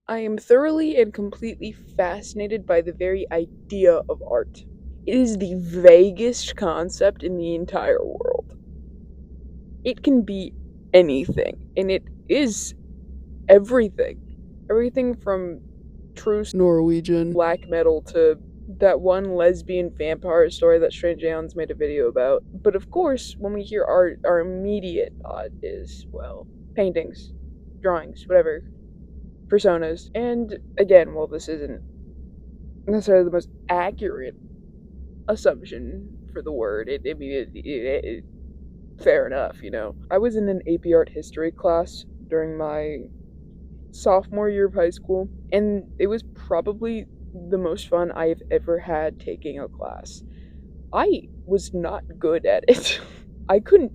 I am thoroughly and completely fascinated by the very idea of art. It is the vaguest concept in the entire world. It can be anything, and it is everything. Everything from true Norwegian black metal to that one lesbian vampire story that Strange Aeons made a video about. But of course, when we hear art, our immediate thought is, well, paintings, drawings, whatever, personas. And again, well, this isn't necessarily the most accurate assumption for the word. Fair enough, you know. I was in an AP Art History class during my sophomore year of high school, and it was probably the most fun I have ever had taking a class. I was not good at it. I couldn't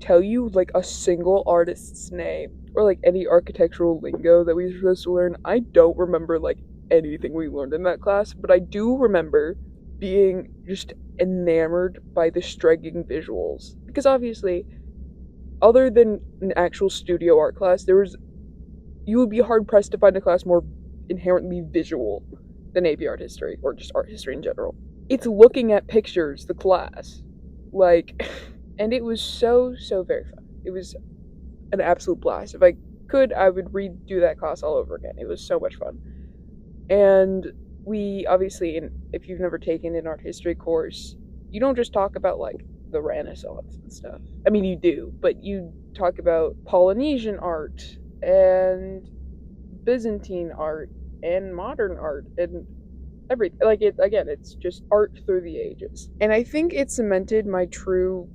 tell you like a single artist's name or like any architectural lingo that we were supposed to learn. I don't remember like anything we learned in that class, but I do remember being just enamored by the striking visuals. Because obviously, other than an actual studio art class, you would be hard pressed to find a class more inherently visual than AP Art History, or just art history in general. It's looking at pictures, the class. Like, and it was so very fun. It was an absolute blast. If I could, I would redo that class all over again. It was so much fun. And we obviously, if you've never taken an art history course, you don't just talk about like the Renaissance and stuff. I mean, you do, but you talk about Polynesian art and Byzantine art and modern art and everything. Like, it again, it's just art through the ages. And I think it cemented my true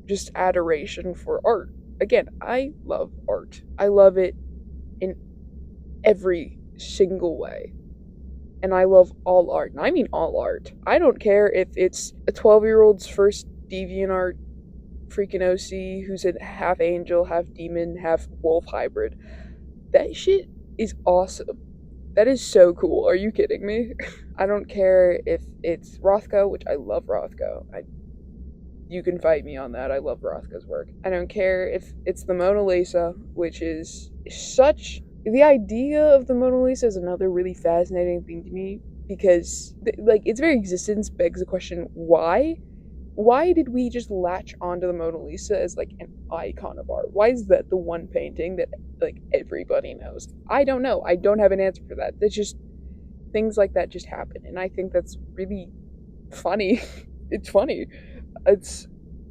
just adoration for art. Again, I love art. I love it in every single way. And I love all art. And I mean all art. I don't care if it's a 12-year-old's first DeviantArt freaking OC who's a half angel, half demon, half wolf hybrid. That shit is awesome. That is so cool. Are you kidding me? I don't care if it's Rothko, which I love Rothko. You can fight me on that. I love Rothko's work. I don't care if it's the Mona Lisa, which is such... The idea of the Mona Lisa is another really fascinating thing to me because, like, its very existence begs the question, why? Why did we just latch onto the Mona Lisa as, like, an icon of art? Why is that the one painting that, like, everybody knows? I don't know. I don't have an answer for that. That's just... Things like that just happen, and I think that's really funny. It's funny.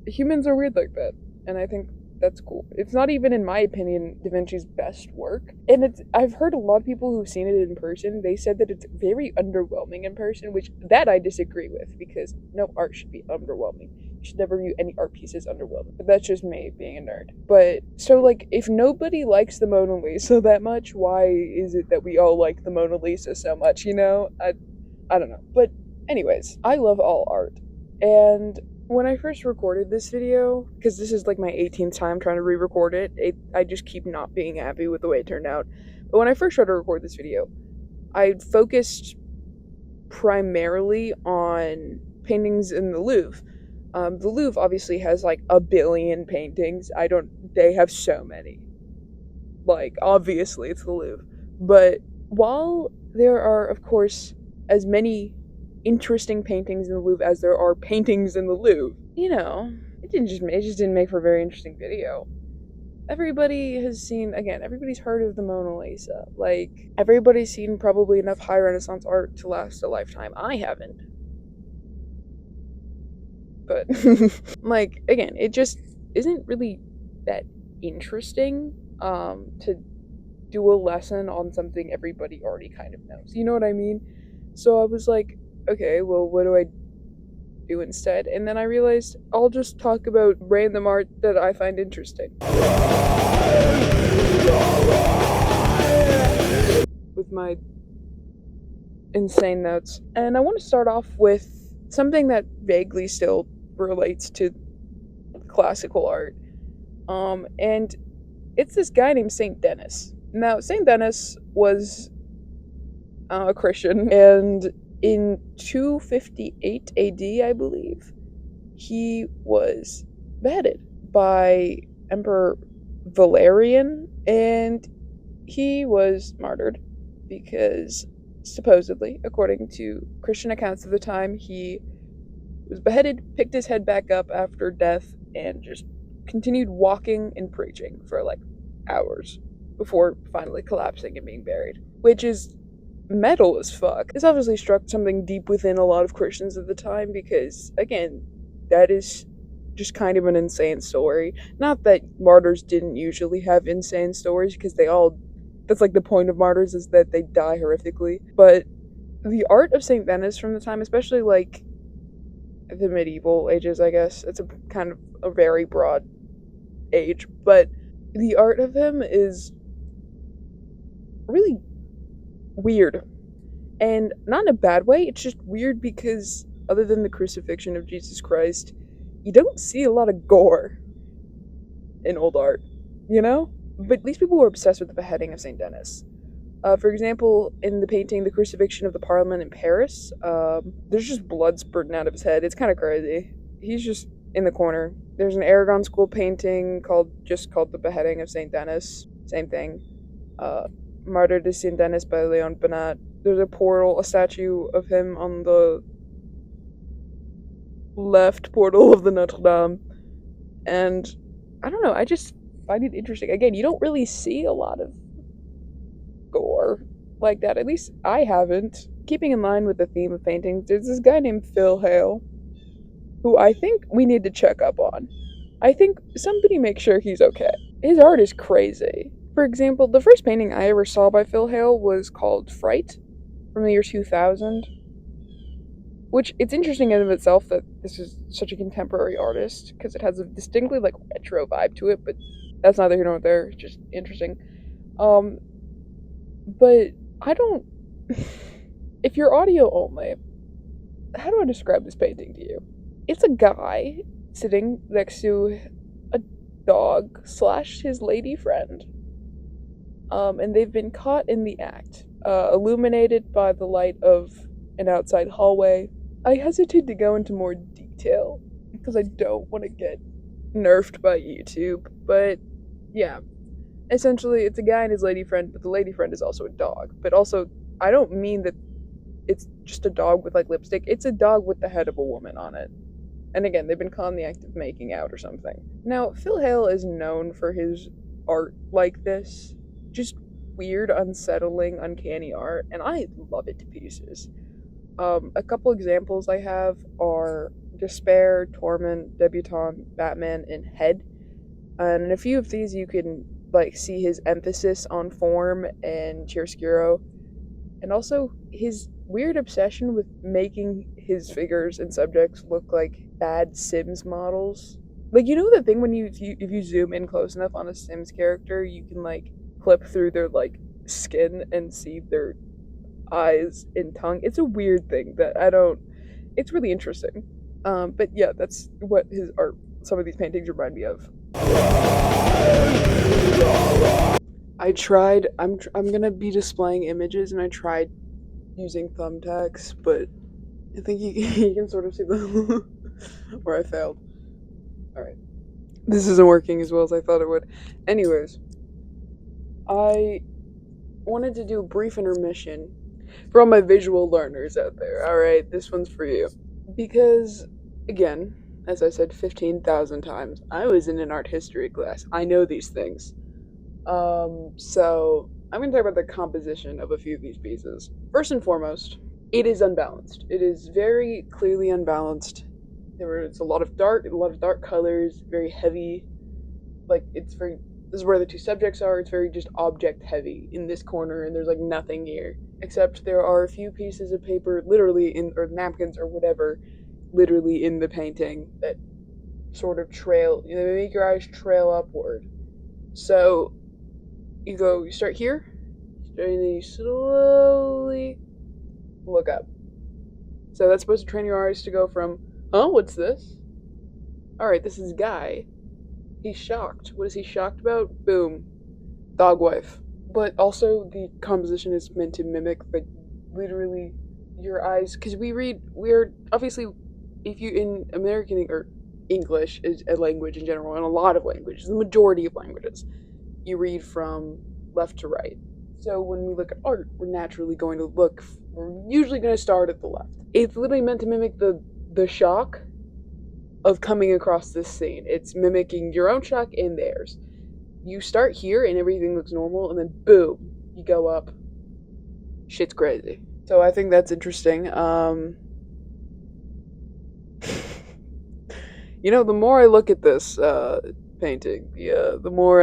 Humans are weird like that, and I think that's cool. It's not even, in my opinion, Da Vinci's best work, and I've heard a lot of people who've seen it in person, they said that it's very underwhelming in person, which that I disagree with, because no art should be underwhelming. You should never view any art piece as underwhelming. But that's just me being a nerd. But, so, like, if nobody likes the Mona Lisa that much, why is it that we all like the Mona Lisa so much, you know? I don't know. But anyways, I love all art. And when I first recorded this video, because this is like my 18th time trying to re-record it, I just keep not being happy with the way it turned out. But when I first tried to record this video, I focused primarily on paintings in the Louvre. The Louvre obviously has like a billion paintings. They have so many. Like, obviously it's the Louvre. But while there are, of course, as many interesting paintings in the Louvre as there are paintings in the Louvre, you know, it just didn't make for a very interesting video. Everybody has seen, again, everybody's heard of the Mona Lisa. Like, everybody's seen probably enough high Renaissance art to last a lifetime. I haven't. But, like, again, it just isn't really that interesting to do a lesson on something everybody already kind of knows. You know what I mean? So I was like, okay, well, what do I do instead? And then I realized I'll just talk about random art that I find interesting. With my insane notes. And I want to start off with something that vaguely still relates to classical art. And it's this guy named Saint Denis. Now, Saint Denis was a Christian, and in 258 AD, I believe, he was beheaded by Emperor Valerian, and he was martyred because supposedly, according to Christian accounts of the time, he was beheaded, picked his head back up after death, and just continued walking and preaching for like hours before finally collapsing and being buried, which is metal as fuck. This obviously struck something deep within a lot of Christians at the time because, again, that is just kind of an insane story. Not that martyrs didn't usually have insane stories, because that's like the point of martyrs, is that they die horrifically. But the art of St. Denis from the time, especially like the medieval ages, I guess, it's a kind of a very broad age, but the art of him is really weird. And not in a bad way, it's just weird because other than the crucifixion of Jesus Christ, you don't see a lot of gore in old art, you know? But these people were obsessed with the beheading of St. Denis. For example, in the painting The Crucifixion of the Parliament in Paris, there's just blood spurting out of his head. It's kind of crazy. He's just in the corner. There's an Aragon School painting called The Beheading of St. Denis. Same thing. Martyr de St. Denis by Leon Bonnat. There's a statue of him on the left portal of the Notre Dame. And I don't know, I just find it interesting. Again, you don't really see a lot of gore like that. At least I haven't. Keeping in line with the theme of paintings, there's this guy named Phil Hale, who I think we need to check up on. I think somebody make sure he's okay. His art is crazy. For example, the first painting I ever saw by Phil Hale was called Fright, from the year 2000. Which, it's interesting in and of itself that this is such a contemporary artist, because it has a distinctly, like, retro vibe to it, but that's neither here nor there. It's just interesting. But I don't... If you're audio only, how do I describe this painting to you? It's a guy sitting next to a dog / his lady friend. And they've been caught in the act, illuminated by the light of an outside hallway. I hesitate to go into more detail because I don't want to get nerfed by YouTube, but yeah. Essentially, it's a guy and his lady friend, but the lady friend is also a dog. But also, I don't mean that it's just a dog with like lipstick, it's a dog with the head of a woman on it. And again, they've been caught in the act of making out or something. Now, Phil Hale is known for his art like this. Just weird, unsettling, uncanny art, and I love it to pieces. A couple examples I have are Despair, Torment, Debutante, Batman, and Head. And in a few of these you can like see his emphasis on form and chiaroscuro, and also his weird obsession with making his figures and subjects look like bad Sims models. Like, you know the thing when if you zoom in close enough on a Sims character, you can like clip through their like skin and see their eyes and tongue. It's a weird thing that it's really interesting. But yeah, that's what his art, some of these paintings remind me of. I'm gonna be displaying images, and I tried using thumbtacks, but I think you can sort of see where I failed. Alright. This isn't working as well as I thought it would. Anyways, I wanted to do a brief intermission for all my visual learners out there. Alright, this one's for you. Because, again, as I said 15,000 times, I was in an art history class. I know these things. So I'm going to talk about the composition of a few of these pieces. First and foremost, it is unbalanced. It is very clearly unbalanced. It's a lot of dark colors, very heavy. Like, this is where the two subjects are. It's very just object heavy in this corner, and there's like nothing here. Except there are a few pieces of paper, or napkins or whatever, literally in the painting that sort of they make your eyes trail upward. So, you start here, and then you slowly look up. So that's supposed to train your eyes to go from, oh, what's this? Alright, this is Guy. He's shocked. What is he shocked about? Boom. Dog wife. But also, the composition is meant to mimic, like, literally, your eyes, because we're obviously, if you, in American, or English is a language in general, and a lot of languages, the majority of languages, you read from left to right. So when we look at art, we're usually going to start at the left. It's literally meant to mimic the shock of coming across this scene. It's mimicking your own shock and theirs. You start here and everything looks normal, and then boom, you go up. Shit's crazy. So I think that's interesting. You know, the more I look at this painting, the more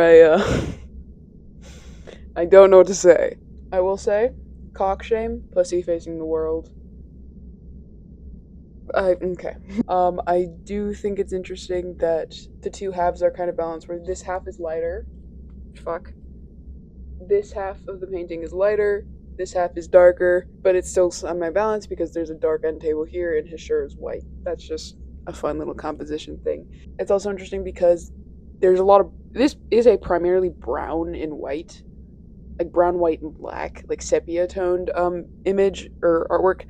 I don't know what to say. I will say, cock shame, pussy facing the world. Okay. I do think it's interesting that the two halves are kind of balanced, where this half is lighter. Fuck. This half of the painting is lighter, this half is darker, but it's still semi-balanced because there's a dark end table here and his shirt is white. That's just a fun little composition thing. It's also interesting because there's a lot of... This is a primarily brown and white, like brown, white, and black, like sepia-toned image or artwork.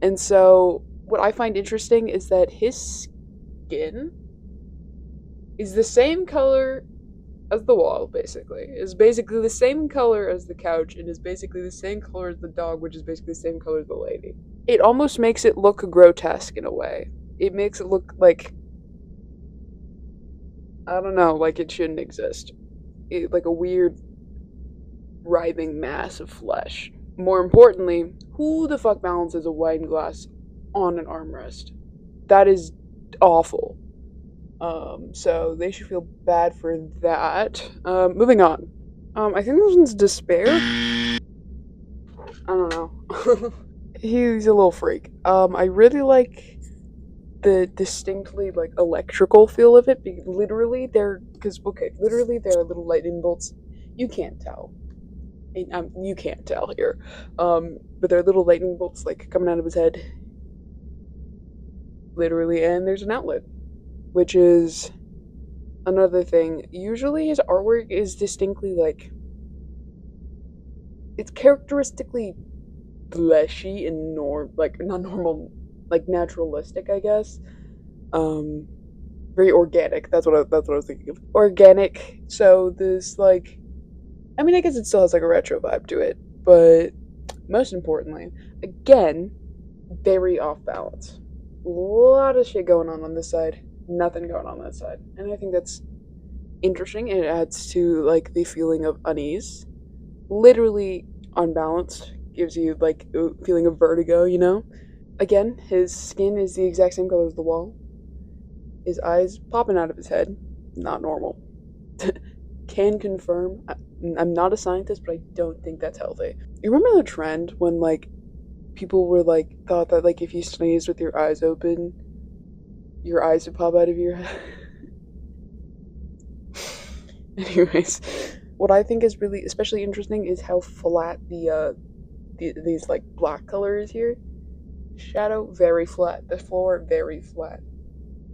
And so what I find interesting is that his skin is the same color as the wall, basically. Is basically the same color as the couch, and is basically the same color as the dog, which is basically the same color as the lady. It almost makes it look grotesque in a way. It makes it look like, I don't know, like it shouldn't exist. Like a weird, writhing mass of flesh. More importantly, who the fuck balances a wine glass on an armrest? That is awful. So they should feel bad for that. Moving on. I think this one's Despair. I don't know. He's a little freak. I really like the distinctly, like, electrical feel of it. Literally, there are little lightning bolts. You can't tell. You can't tell here. But there are little lightning bolts, like, coming out of his head. Literally, and there's an outlet, which is another thing. Usually his artwork is distinctly, like, it's characteristically fleshy and not normal, like naturalistic, I guess. Very organic. That's what I was thinking of. Organic. So this, like, I mean, I guess it still has like a retro vibe to it, but most importantly, again, very off balance. A lot of shit going on this side, nothing going on that side, and I think that's interesting. It adds to, like, the feeling of unease. Literally unbalanced gives you, like, a feeling of vertigo, you know? Again, his skin is the exact same color as the wall. His eyes popping out of his head, not normal. Can confirm. I'm not a scientist, but I don't think that's healthy. You remember the trend when, like, people were, like, thought that, like, if you sneezed with your eyes open, your eyes would pop out of your head? Anyways, what I think is really especially interesting is how flat these, like, black color is here. Shadow, very flat. The floor, very flat.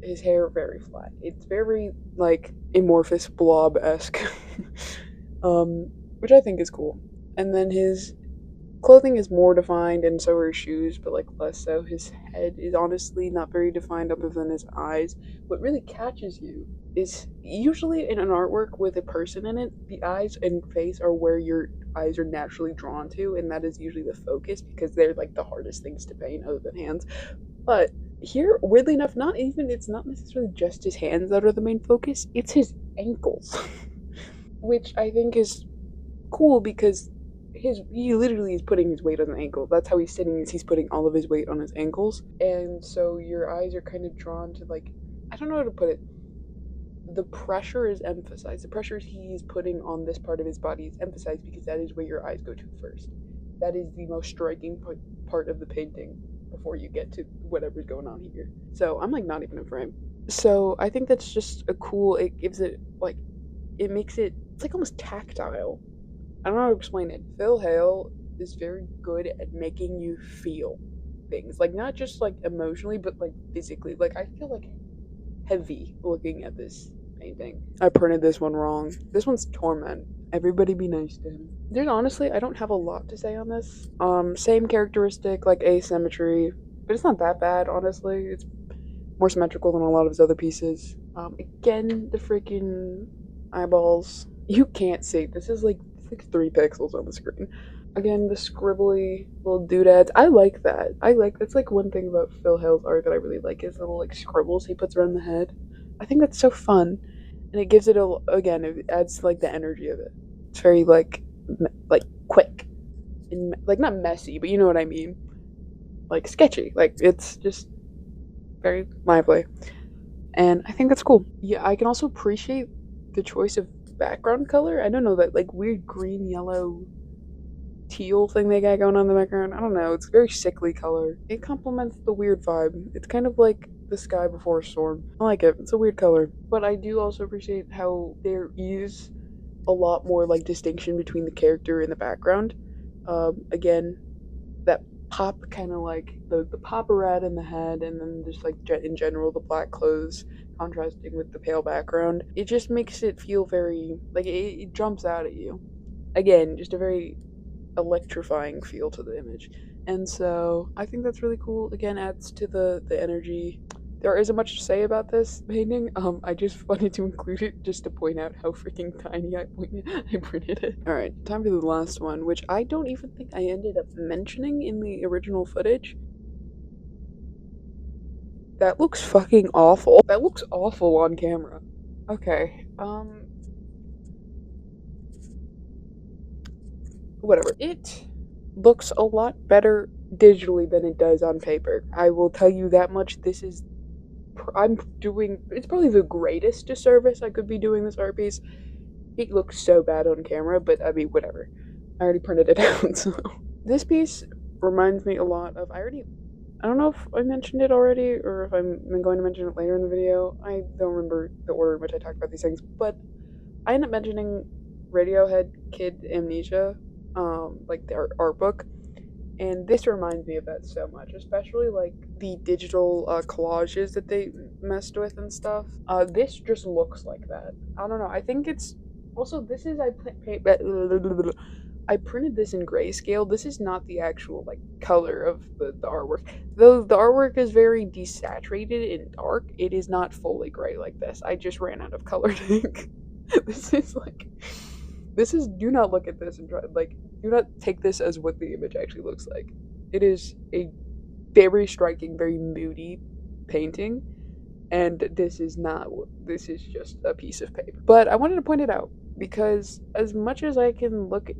His hair, very flat. It's very, like, amorphous blob-esque. Which I think is cool. And then his clothing is more defined, and so are his shoes, but, like, less so. His head is honestly not very defined other than his eyes. What really catches you is usually in an artwork with a person in it, the eyes and face are where your eyes are naturally drawn to, and that is usually the focus because they're, like, the hardest things to paint other than hands. But here, weirdly enough, it's not necessarily just his hands that are the main focus, it's his ankles. Which I think is cool because he literally is putting his weight on the ankle. That's how he's sitting, is he's putting all of his weight on his ankles. And so your eyes are kind of drawn to, like, I don't know how to put it. The pressure is emphasized. The pressure he's putting on this part of his body is emphasized because that is where your eyes go to first. That is the most striking part of the painting before you get to whatever's going on here. So I'm, like, not even a frame. So I think that's just a cool, it gives it, like, it makes it, it's like almost tactile. I don't know how to explain it. Phil Hale is very good at making you feel things. Like, not just, like, emotionally, but, like, physically. Like, I feel, like, heavy looking at this painting. I printed this one wrong. This one's Torment. Everybody be nice to him. There's honestly, I don't have a lot to say on this. Same characteristic, like, asymmetry. But it's not that bad, honestly. It's more symmetrical than a lot of his other pieces. Again, the freaking eyeballs. You can't see. This is, like, like 3 pixels on the screen. Again, the scribbly little doodads. I like that. That's like one thing about Phil Hale's art that I really like is the little like scribbles he puts around the head. I think that's so fun, and it gives it it adds like the energy of it. It's very like quick and like not messy, but you know what I mean. Like sketchy. Like it's just very lively, and I think that's cool. Yeah, I can also appreciate the choice of background color. I don't know, that like weird green, yellow, teal thing they got going on in the background. I don't know. It's a very sickly color. It complements the weird vibe. It's kind of like the sky before a storm. I like it. It's a weird color. But I do also appreciate how there is a lot more like distinction between the character and the background. Again, that pop kind of like the papa rat in the head, and then just like in general the black clothes contrasting with the pale background. It just makes it feel very like it jumps out at you. Again, just a very electrifying feel to the image, and so I think that's really cool. Again, adds to the energy. There isn't much to say about this painting. I just wanted to include it just to point out how freaking tiny I printed it. All right, time for the last one, which I don't even think I ended up mentioning in the original footage. That looks fucking awful. That looks awful on camera. Okay, whatever. It looks a lot better digitally than it does on paper. I will tell you that much. It's probably the greatest disservice I could be doing this art piece. It looks so bad on camera, but I mean, whatever. I already printed it out, so. This piece reminds me a lot of, I don't know if I mentioned it already, or if I'm going to mention it later in the video. I don't remember the order in which I talked about these things, but I end up mentioning Radiohead Kid Amnesia, like their art book, and this reminds me of that so much, especially like the digital collages that they messed with and stuff. This just looks like that. I don't know. I think it's also this is I printed this in grayscale. This is not the actual like color of the artwork. Though the artwork is very desaturated and dark, it is not fully gray like this. I just ran out of color ink. This is like do not look at this and try like do not take this as what the image actually looks like. It is a very striking, very moody painting, and this is not. This is just a piece of paper. But I wanted to point it out because as much as we can look at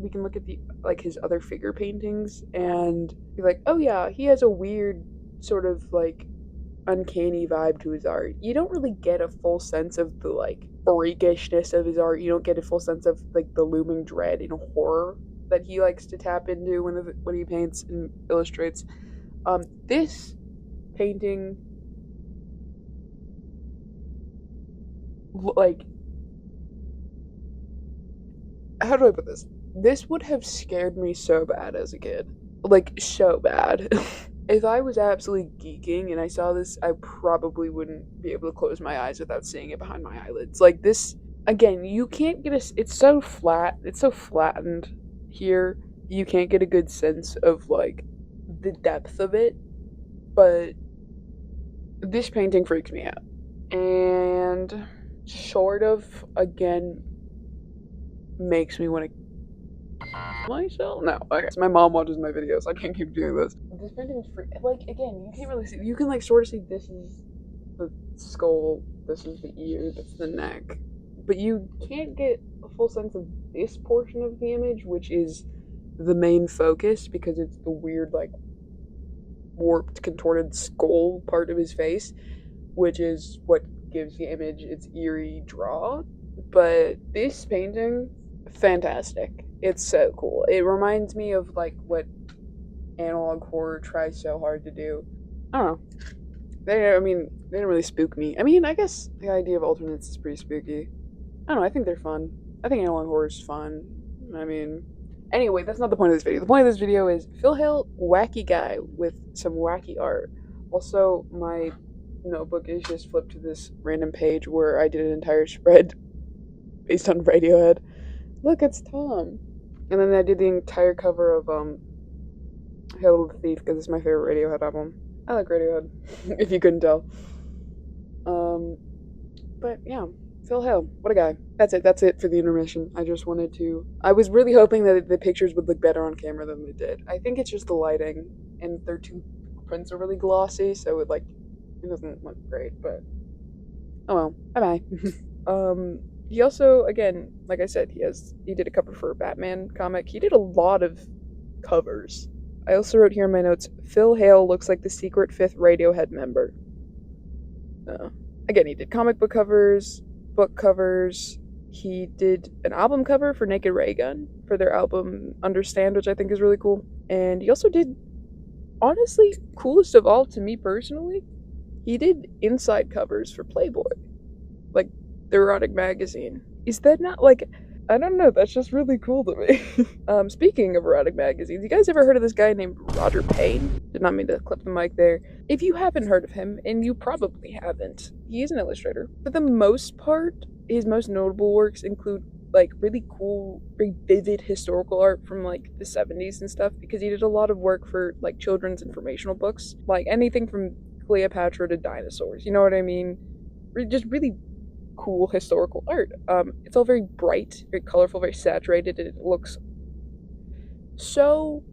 the like his other figure paintings and be like, oh yeah, he has a weird sort of like uncanny vibe to his art. You don't really get a full sense of the like freakishness of his art. You don't get a full sense of like the looming dread and horror that he likes to tap into when he paints and illustrates. This painting, like, how do I put this? This would have scared me so bad as a kid, like so bad. If I was absolutely geeking and I saw this, I probably wouldn't be able to close my eyes without seeing it behind my eyelids. Like this, again, you can't get it's so flat, it's so flattened here, you can't get a good sense of like the depth of it, but this painting freaks me out. And sort of, again, makes me want to myself? No, okay. So my mom watches my videos. I can't keep doing this. This painting is free. Like, again, you can't really see. You can, like, sort of see this is the skull, this is the ear, that's the neck. But you can't get a full sense of this portion of the image, which is the main focus, because it's the weird, like, warped, contorted skull part of his face, which is what gives the image its eerie draw. But this painting, fantastic. It's so cool. It reminds me of like what analog horror tries so hard to do. I don't know. They didn't really spook me. I mean, I guess the idea of alternates is pretty spooky. I don't know. I think they're fun. I think analog horror is fun. I mean, anyway, that's not the point of this video. The point of this video is Phil Hale, wacky guy with some wacky art. Also, my notebook is just flipped to this random page where I did an entire spread based on Radiohead. Look, it's Tom. And then I did the entire cover of Hail the Thief because it's my favorite Radiohead album. I like Radiohead, if you couldn't tell. But yeah, Phil Hale, what a guy. That's it for the intermission. I was really hoping that the pictures would look better on camera than they did. I think it's just the lighting, and their two prints are really glossy, so it doesn't look great, but oh well. Bye bye. He also, again, like I said, he did a cover for a Batman comic. He did a lot of covers. I also wrote here in my notes, Phil Hale looks like the secret fifth Radiohead member. Again, he did comic book covers, book covers. He did an album cover for Naked Raygun for their album Understand, which I think is really cool. And he also did, honestly, coolest of all to me personally, he did inside covers for Playboy, like the erotic magazine. Is that not like, I don't know, that's just really cool to me. Speaking of erotic magazines, you guys ever heard of this guy named Roger Payne? Did not mean to clip the mic there. If you haven't heard of him, and you probably haven't, he is an illustrator. For the most part, his most notable works include like really cool, very vivid historical art from like the 70s and stuff, because he did a lot of work for like children's informational books, like anything from Cleopatra to dinosaurs, you know what I mean? Just really cool historical art. It's all very bright, very colorful, very saturated, and it looks so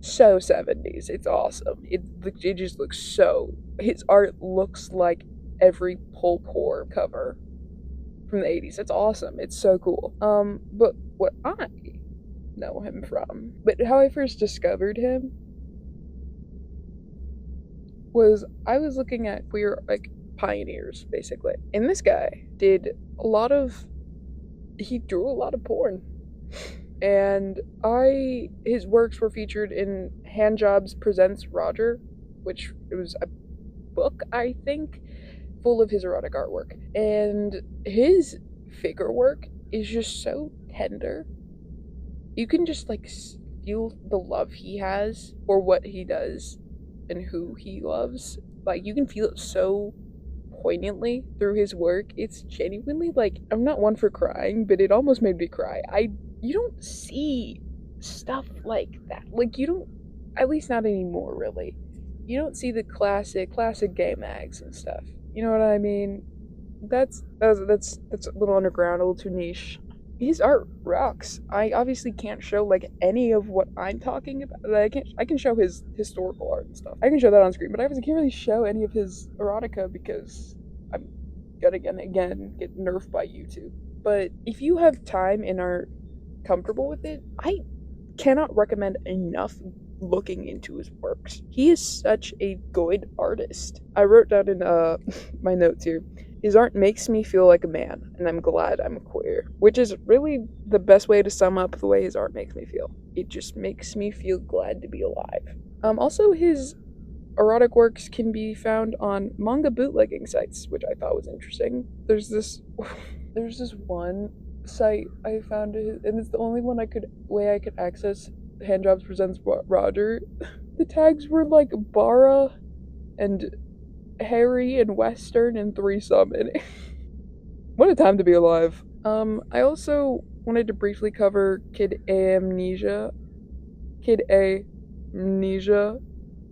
70s. It's awesome. It just looks so, his art looks like every pulp horror cover from the 80s. It's awesome. It's so cool. But what I know him from, but how I first discovered him was I was looking at queer like pioneers basically, and this guy he drew a lot of porn, and his works were featured in Handjobs Presents Roger, which it was a book, I think, full of his erotic artwork, and his figure work is just so tender. You can just like feel the love he has for what he does and who he loves. Like, you can feel it so poignantly through his work. It's genuinely like, I'm not one for crying, but it almost made me cry. You don't see stuff like that. Like, you don't, at least not anymore, really. You don't see the classic gay mags and stuff. You know what I mean? That's a little underground, a little too niche. His art rocks. I obviously can't show like any of what I'm talking about. I can show his historical art and stuff. I can show that on screen, but I can't really show any of his erotica because I'm gonna again get nerfed by YouTube. But if you have time and are comfortable with it, I cannot recommend enough looking into his works. He is such a good artist. I wrote down in my notes here, his art makes me feel like a man, and I'm glad I'm queer. Which is really the best way to sum up the way his art makes me feel. It just makes me feel glad to be alive. Also, his erotic works can be found on manga bootlegging sites, which I thought was interesting. There's this one site I found, and it's the only way I could access Handjobs Presents Roger. The tags were like Bara and Harry and Western and threesome, and what a time to be alive. I also wanted to briefly cover Kid Amnesia, the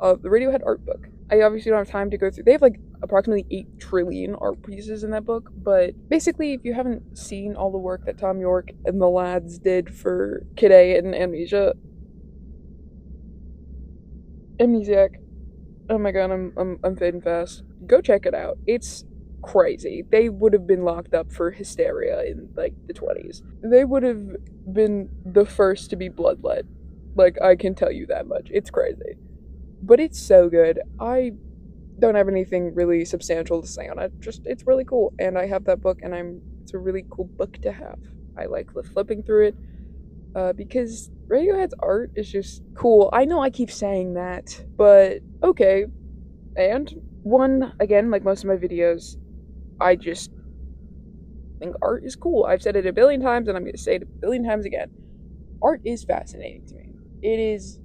Radiohead art book. I obviously don't have time to go through. They have like approximately 8 trillion art pieces in that book, but basically, if you haven't seen all the work that Tom York and the lads did for Kid A and Amnesiac. Oh my god, I'm fading fast. Go check it out. It's crazy. They would have been locked up for hysteria in like the 20s. They would have been the first to be bloodlet. Like, I can tell you that much. It's crazy. But it's so good. I don't have anything really substantial to say on it. Just, it's really cool. And I have that book, and it's a really cool book to have. I like flipping through it. Because Radiohead's art is just cool. I know I keep saying that, but okay. And one, again, like most of my videos, I just think art is cool. I've said it a billion times, and I'm going to say it a billion times again. Art is fascinating to me. It is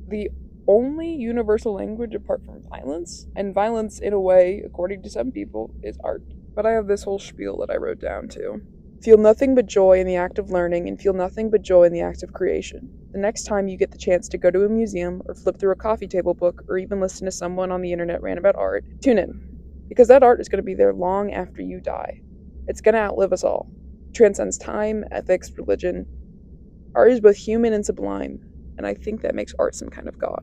the only universal language apart from violence, and violence, in a way, according to some people, is art. But I have this whole spiel that I wrote down too. Feel nothing but joy in the act of learning, and feel nothing but joy in the act of creation. The next time you get the chance to go to a museum, or flip through a coffee table book, or even listen to someone on the internet rant about art, tune in. because that art is going to be there long after you die. It's going to outlive us all. It transcends time, ethics, religion. Art is both human and sublime, and I think that makes art some kind of god.